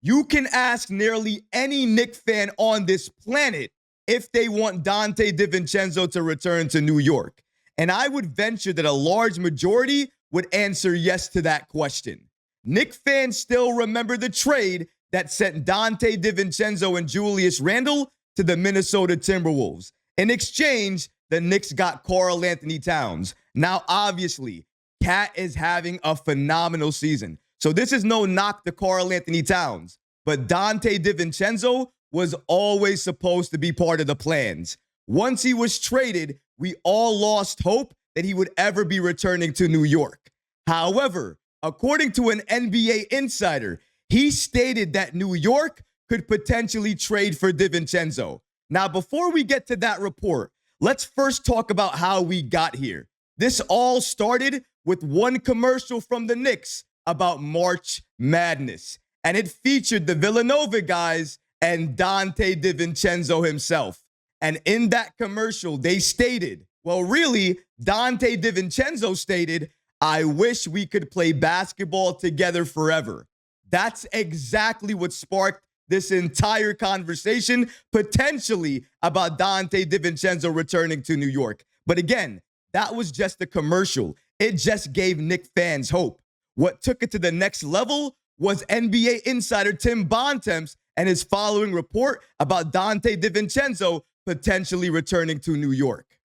You can ask nearly any Knicks fan on this planet if they want Donte DiVincenzo to return to New York. And I would venture that a large majority would answer yes to that question. Knicks fans still remember the trade that sent Donte DiVincenzo and Julius Randle to the Minnesota Timberwolves. In exchange, the Knicks got Karl-Anthony Towns. Now, obviously, Cat is having a phenomenal season. So this is no knock to Karl-Anthony Towns. But Donte DiVincenzo was always supposed to be part of the plans. Once he was traded, we all lost hope that he would ever be returning to New York. However, according to an NBA insider, he stated that New York could potentially trade for DiVincenzo. Now, before we get to that report, let's first talk about how we got here. This all started with one commercial from the Knicks about March Madness, and it featured the Villanova guys and Donte DiVincenzo himself. And in that commercial, they stated, well, really, Donte DiVincenzo stated, "I wish we could play basketball together forever." That's exactly what sparked this entire conversation, potentially about Donte DiVincenzo returning to New York. But again, that was just a commercial. It just gave Knicks fans hope. What took it to the next level was NBA insider Tom Bontemps and his following report about Donte DiVincenzo potentially returning to New York.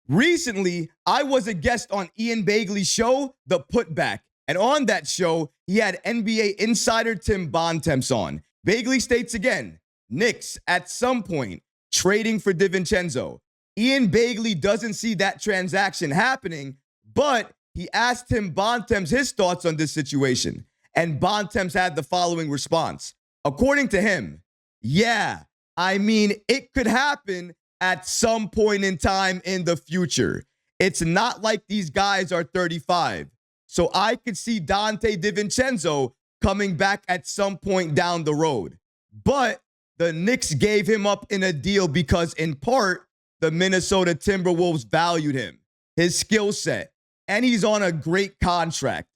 Recently, I was a guest on Ian Begley's show, The Putback. And on that show, he had NBA insider Tom Bontemps on. Begley states again, Knicks at some point trading for DiVincenzo. Ian Begley doesn't see that transaction happening, but he asked Tom Bontemps his thoughts on this situation. And Bontemps had the following response. According to him, yeah, I mean, it could happen at some point in time in the future. It's not like these guys are 35. So I could see Donte DiVincenzo coming back at some point down the road. But the Knicks gave him up in a deal because, in part, the Minnesota Timberwolves valued him, his skill set, and he's on a great contract.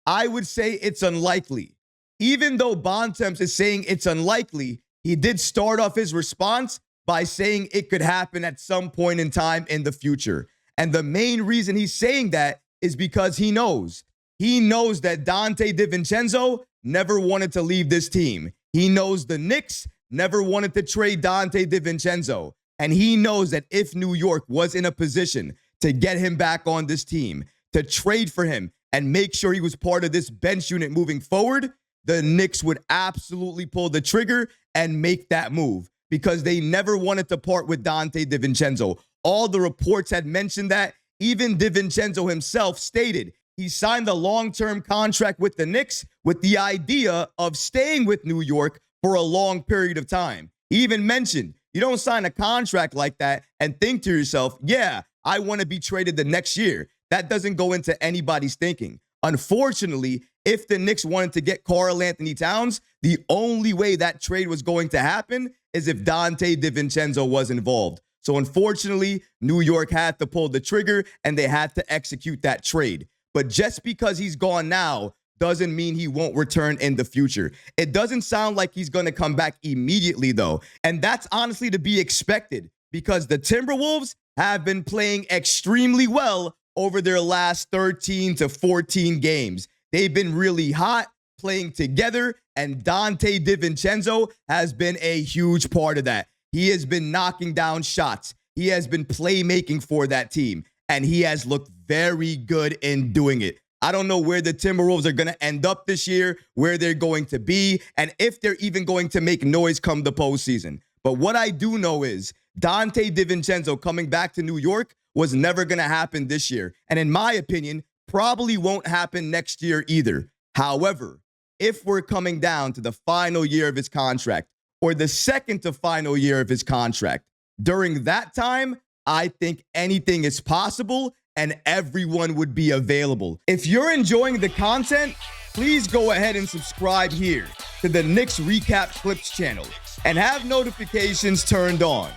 I would say it's unlikely. Even though Bontemps is saying it's unlikely, he did start off his response by saying it could happen at some point in time in the future. And the main reason he's saying that is because he knows. He knows that Donte DiVincenzo never wanted to leave this team. He knows the Knicks never wanted to trade Donte DiVincenzo. And he knows that if New York was in a position to get him back on this team, to trade for him and make sure he was part of this bench unit moving forward, the Knicks would absolutely pull the trigger and make that move because they never wanted to part with Donte DiVincenzo. All the reports had mentioned that. Even DiVincenzo himself stated he signed a long-term contract with the Knicks with the idea of staying with New York for a long period of time. He even mentioned, you don't sign a contract like that and think to yourself, yeah, I want to be traded the next year. That doesn't go into anybody's thinking. Unfortunately, if the Knicks wanted to get Karl-Anthony Towns, the only way that trade was going to happen is if Donte DiVincenzo was involved. So unfortunately, New York had to pull the trigger and they had to execute that trade. But just because he's gone now doesn't mean he won't return in the future. It doesn't sound like he's going to come back immediately, though. And that's honestly to be expected because the Timberwolves have been playing extremely well over their last 13 to 14 games. They've been really hot, playing together, and Donte DiVincenzo has been a huge part of that. He has been knocking down shots. He has been playmaking for that team, and he has looked very good in doing it. I don't know where the Timberwolves are going to end up this year, where they're going to be, and if they're even going to make noise come the postseason. But what I do know is Donte DiVincenzo coming back to New York was never going to happen this year. And in my opinion, probably won't happen next year either. However, if we're coming down to the final year of his contract or the second to final year of his contract, during that time, I think anything is possible and everyone would be available. If you're enjoying the content, please go ahead and subscribe here to the Knicks Recap Clips channel and have notifications turned on.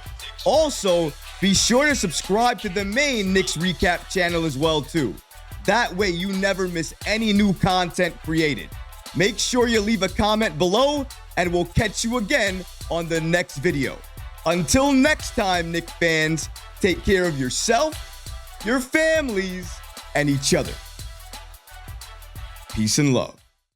Also, be sure to subscribe to the main Knicks Recap channel as well too. That way you never miss any new content created. Make sure you leave a comment below, and we'll catch you again on the next video. Until next time, Knicks fans, take care of yourself, your families, and each other. Peace and love.